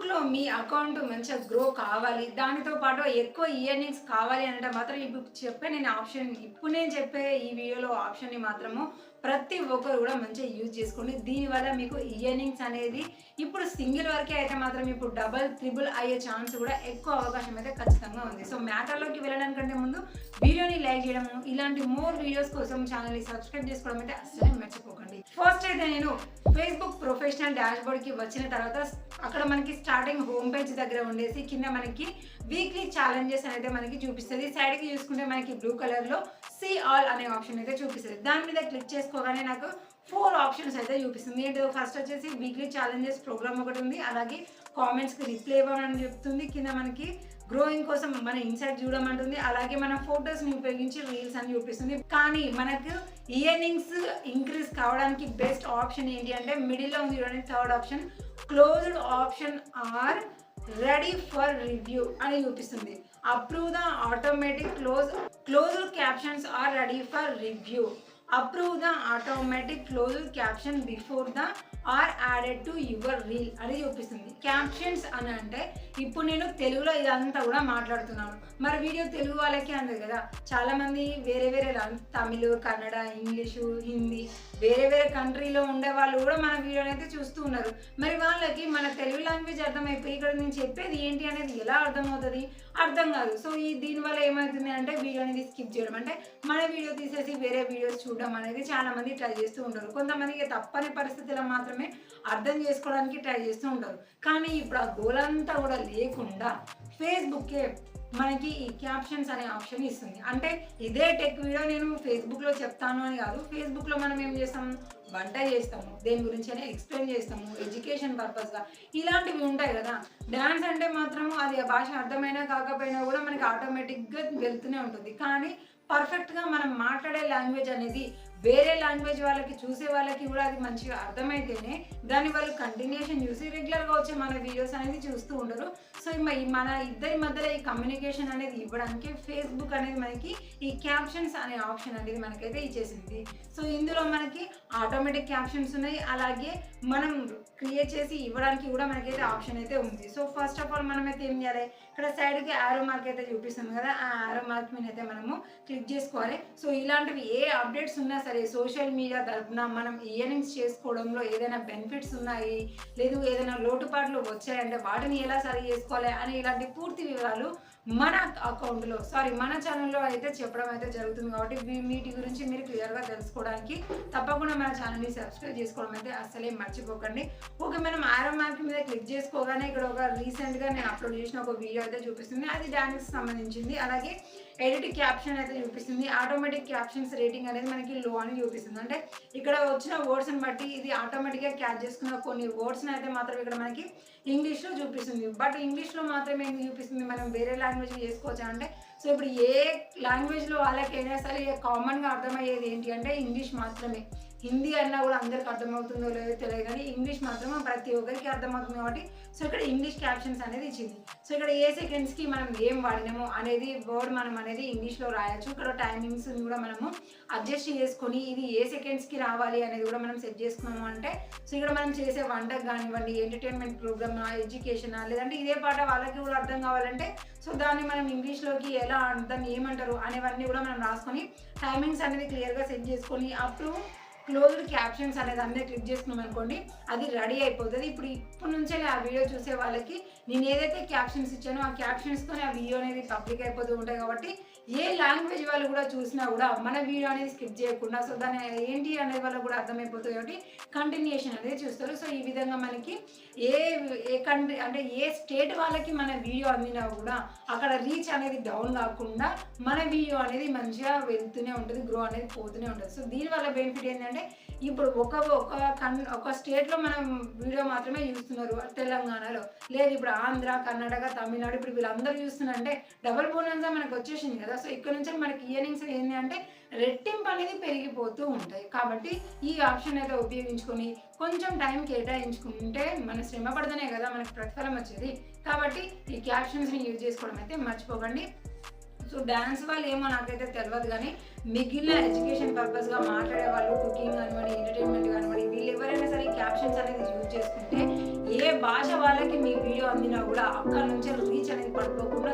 ఫేస్‌బుక్‌లో మీ అకౌంట్ మంచిగా గ్రో కావాలి. దానితో పాటు ఎక్కువ ఇయర్నింగ్స్ కావాలి అంటే మాత్రం ఇప్పుడు నేను చెప్పే ఈ వీడియోలో ఆప్షన్‌ని మాత్రము ప్రతి ఒక్కరు కూడా మంచిగా యూజ్ చేసుకోండి. దీనివల్ల మీకు ఇయర్నింగ్స్ అనేది ఇప్పుడు సింగిల్ వరకే అయితే మాత్రం ఇప్పుడు డబుల్, త్రిబుల్ అయ్యే ఛాన్స్ కూడా ఎక్కువ అవకాశం అయితే ఖచ్చితంగా ఉంది. సో మ్యాటర్‌లోకి వెళ్ళడానికంటే ముందు వీడియోని లైక్ చేయడము, ఇలాంటి మోర్ వీడియోస్ కోసం ఛానల్‌ని సబ్స్క్రైబ్ చేసుకోవడం అయితే అస్సలు మర్చిపోకండి. ఫస్ట్ అయితే నేను ఫేస్‌బుక్ ప్రొఫెషనల్ డాష్‌బోర్డ్‌కి వచ్చిన తర్వాత అక్కడ మనకి స్టార్టింగ్ హోమ్ పేజ్ దగ్గర ఉండేసి కింద మనకి వీక్లీ ఛాలెంజెస్ అనేది మనకి చూపిస్తది. సైడ్‌కి చూసుకుంటే మనకి బ్లూ కలర్‌లో సీ ఆల్ అనే ఆప్షన్ అయితే చూపిస్తది. దాని మీద క్లిక్ చేసుకోగానే నాకు 4 ఆప్షన్స్ అయితే చూపిస్తుంది. ఏంటో ఫస్ట్ వచ్చేసి వీక్లీ ఛాలెంజెస్ ప్రోగ్రామ్ ఒకటి ఉంది. అలాగే కామెంట్స్‌కి రిప్లై ఇవ్వమని చెప్తుంది. కింద మనకి గ్రోయింగ్ కోసం మన ఇన్సైట్ చూడమంటుంది. అలాగే మన ఫోటోస్ని ఉపయోగించి రీల్స్ అని చూపిస్తుంది. కానీ మనకు ఇయర్నింగ్స్ ఇంక్రీజ్ కావడానికి బెస్ట్ ఆప్షన్ ఏంటి అంటే మిడిల్లో ఉంది చూడండి, third option closed option are ready for review అని చూపిస్తుంది. Approve the automatic closed captions are ready for review. Approve the automatic closed caption before the are added to your reel అని చూపిస్తుంది. Captions అని అంటే ఇప్పుడు నేను తెలుగులో ఇదంతా కూడా మాట్లాడుతున్నాను. మరి వీడియో తెలుగు వాళ్ళకి అందదు కదా, చాలామంది వేరే తమిళ్, కన్నడ, ఇంగ్లీషు, హిందీ వేరే కంట్రీలో ఉండే వాళ్ళు కూడా మన వీడియోని అయితే చూస్తూ ఉన్నారు. మరి వాళ్ళకి మన తెలుగు లాంగ్వేజ్ అర్థమైపోయి ఇక్కడ నేను చెప్పేది ఏంటి అనేది ఎలా అర్థమవుతుంది? అర్థం కాదు. సో దీనివల్ల ఏమవుతుంది అంటే వీడియో అనేది స్కిప్ చేయడం, అంటే మన వీడియో తీసేసి వేరే వీడియోస్ చూడడం అనేది చాలామంది ట్రై చేస్తూ ఉంటారు. కొంతమందికి తప్పని పరిస్థితుల్లో మాత్రమే అర్థం చేసుకోవడానికి ట్రై చేస్తూ ఉంటారు. కానీ ఇప్పుడు ఆ గోల్ అంతా కూడా లేకుండా ఫేస్బుక్కే మనకి ఈ క్యాప్షన్స్ అనే ఆప్షన్ ఇస్తుంది. అంటే ఇదే టెక్ వీడియో నేను ఫేస్బుక్లో చెప్తాను అని కాదు. ఫేస్బుక్లో మనం ఏం చేస్తాము, వంట చేస్తాము, దేని గురించి అయినా ఎక్స్ప్లెయిన్ చేస్తాము, ఎడ్యుకేషన్ పర్పస్గా ఇలాంటివి ఉంటాయి కదా. డాన్స్ అంటే మాత్రము అది ఆ భాష అర్థమైనా కాకపోయినా కూడా మనకి ఆటోమేటిక్గా వెళ్తూనే ఉంటుంది. కానీ పర్ఫెక్ట్గా మనం మాట్లాడే లాంగ్వేజ్ అనేది వేరే లాంగ్వేజ్ వాళ్ళకి, చూసే వాళ్ళకి కూడా అది మంచిగా అర్థమైతేనే దాన్ని వాళ్ళు కంటిన్యూషన్ చూసి రెగ్యులర్గా వచ్చే మన వీడియోస్ అనేది చూస్తూ ఉంటారు. సో మన ఇద్దరి మధ్యలో ఈ కమ్యూనికేషన్ అనేది ఇవ్వడానికి ఫేస్బుక్ అనేది మనకి ఈ క్యాప్షన్స్ అనే ఆప్షన్ అనేది మనకైతే ఇచ్చేసింది. సో ఇందులో మనకి ఆటోమేటిక్ క్యాప్షన్స్ ఉన్నాయి, అలాగే మనం క్రియేట్ చేసి ఇవ్వడానికి కూడా మనకైతే ఆప్షన్ అయితే ఉంది. సో ఫస్ట్ ఆఫ్ ఆల్ మనమైతే ఏం చేయాలి, ఇక్కడ సైడ్కి యారో మార్క్ అయితే చూపిస్తుంది కదా, ఆ యారో మార్క్ మీద అయితే మనము క్లిక్ చేసుకోవాలి. సో ఇలాంటివి ఏ అప్డేట్స్ ఉన్నా సరే సోషల్ మీడియా తరఫున మనం ఇయర్నింగ్స్ చేసుకోవడంలో ఏదైనా బెనిఫిట్స్ ఉన్నాయి, లేదు ఏదైనా లోటుపాట్లు వచ్చాయంటే వాటిని ఎలా సరి చేసుకోవాలి అని ఇలాంటి పూర్తి వివరాలు మన అకౌంట్లో మన ఛానల్లో అయితే చెప్పడం అయితే జరుగుతుంది. కాబట్టి వీటి గురించి మీరు క్లియర్గా తెలుసుకోవడానికి తప్పకుండా మన ఛానల్ని సబ్స్క్రైబ్ చేసుకోవడం అయితే అస్సలే మర్చిపోకండి. ఓకే, మనం ఆరో మార్క్ మీద క్లిక్ చేసుకోగానే ఇక్కడ ఒక రీసెంట్గా నేను అప్లోడ్ చేసిన ఒక వీడియో అయితే చూపిస్తుంది. అది డాన్స్కి సంబంధించింది. అలాగే ఎడిట్ క్యాప్షన్ అయితే చూపిస్తుంది. ఆటోమేటిక్ క్యాప్షన్స్ రేటింగ్ అనేది మనకి లో అని చూపిస్తుంది. అంటే ఇక్కడ వచ్చిన వర్డ్స్ని బట్టి ఇది ఆటోమేటిక్గా క్యాచ్ చేసుకున్న కొన్ని వర్డ్స్ని అయితే మాత్రం ఇక్కడ మనకి ఇంగ్లీష్లో చూపిస్తుంది. బట్ ఇంగ్లీష్లో మాత్రమే ఎందుకు చూపిస్తుంది, మనం వేరే లాంగ్వేజ్ చేసుకోవచ్చా అంటే, సో ఇప్పుడు ఏ లాంగ్వేజ్లో వాళ్ళకైనా సరే కామన్గా అర్థమయ్యేది ఏంటి అంటే ఇంగ్లీష్ మాత్రమే. హిందీ అన్నా కూడా అందరికి అర్థమవుతుందో లేదో తెలియదు, కానీ ఇంగ్లీష్ మాత్రమే ప్రతి ఒక్కరికి అర్థమవుతుంది. కాబట్టి సో ఇక్కడ ఇంగ్లీష్ క్యాప్షన్స్ అనేది ఇచ్చింది. సో ఇక్కడ ఏ సెకండ్స్కి మనం ఏం వాడినామో అనేది వర్డ్ మనం అనేది ఇంగ్లీష్లో రాయొచ్చు. ఇక్కడ టైమింగ్స్ కూడా మనము అడ్జస్ట్ చేసుకొని ఇది ఏ సెకండ్స్కి రావాలి అనేది కూడా మనం సెట్ చేసుకున్నాము అంటే, సో ఇక్కడ మనం చేసే వంటకు కానివ్వండి, ఎంటర్టైన్మెంట్ ప్రోగ్రామ్, ఎడ్యుకేషన్, లేదంటే ఇదే పాట వాళ్ళకి కూడా అర్థం కావాలంటే సో దాన్ని మనం ఇంగ్లీష్లోకి ఎలా దాన్ని ఏమంటారు అనేవన్నీ కూడా మనం రాసుకొని టైమింగ్స్ అనేది క్లియర్గా సెట్ చేసుకొని అప్పుడు క్లోజ్డ్ క్యాప్షన్స్ అనేది అందరూ క్లిక్ చేసుకున్నాం అనుకోండి, అది రెడీ అయిపోతుంది. ఇప్పుడు నుంచే ఆ వీడియో చూసే వాళ్ళకి నేను ఏదైతే క్యాప్షన్స్ ఇచ్చానో ఆ క్యాప్షన్స్తోనే ఆ వీడియో అనేది పబ్లిక్ అయిపోతూ ఉంటాయి. కాబట్టి ఏ లాంగ్వేజ్ వాళ్ళు కూడా చూసినా కూడా మన వీడియో అనేది స్కిప్ చేయకుండా సో దాని ఏంటి అనేది వాళ్ళకి కూడా అర్థమైపోతుంది. కాబట్టి కంటిన్యూషన్ అనేది చూస్తారు. సో ఈ విధంగా మనకి ఏ కంట్రీ అంటే ఏ స్టేట్ వాళ్ళకి మన వీడియో అందినా కూడా అక్కడ రీచ్ అనేది డౌన్ కాకుండా మన వీడియో అనేది మంచిగా వెళ్తూనే ఉంటుంది, గ్రో అనేది పోతూనే ఉంటుంది. సో దీనివల్ల బెనిఫిట్ ఏంటంటే ఇప్పుడు ఒక స్టేట్లో మనం వీడియో మాత్రమే చూస్తున్నారు, తెలంగాణలో లేదు, ఇప్పుడు ఆంధ్ర, కర్ణాటక, తమిళనాడు, ఇప్పుడు వీళ్ళందరూ చూస్తున్నారంటే డబుల్ బోనస్గా మనకు వచ్చేసింది కదా. సో ఇక్కడ నుంచి మనకి ఇయర్నింగ్స్ ఏంటి అంటే రెట్టింపు అనేది పెరిగిపోతూ ఉంటాయి. కాబట్టి ఈ ఆప్షన్ అయితే ఉపయోగించుకొని కొంచెం టైం కేటాయించుకుంటే మన శ్రమ పడితేనే కదా మనకి ప్రతిఫలం వచ్చేది. కాబట్టి ఈ క్యాప్షన్స్ని యూజ్ చేసుకోవడం అయితే మర్చిపోకండి. సో డాన్స్ వాళ్ళు ఏమో నాకైతే తెలియదు, కానీ మిగిలిన ఎడ్యుకేషన్ పర్పస్గా మాట్లాడే వాళ్ళు, కుకింగ్ కానివ్వండి, ఎంటర్టైన్మెంట్ కానివ్వండి, వీళ్ళు ఎవరైనా సరే క్యాప్షన్స్ అనేది యూజ్ చేసుకుంటే ఏ భాష వాళ్ళకి మీ వీడియో అందినా కూడా అక్కడ నుంచి రీచ్ అనేది పడిపోకుండా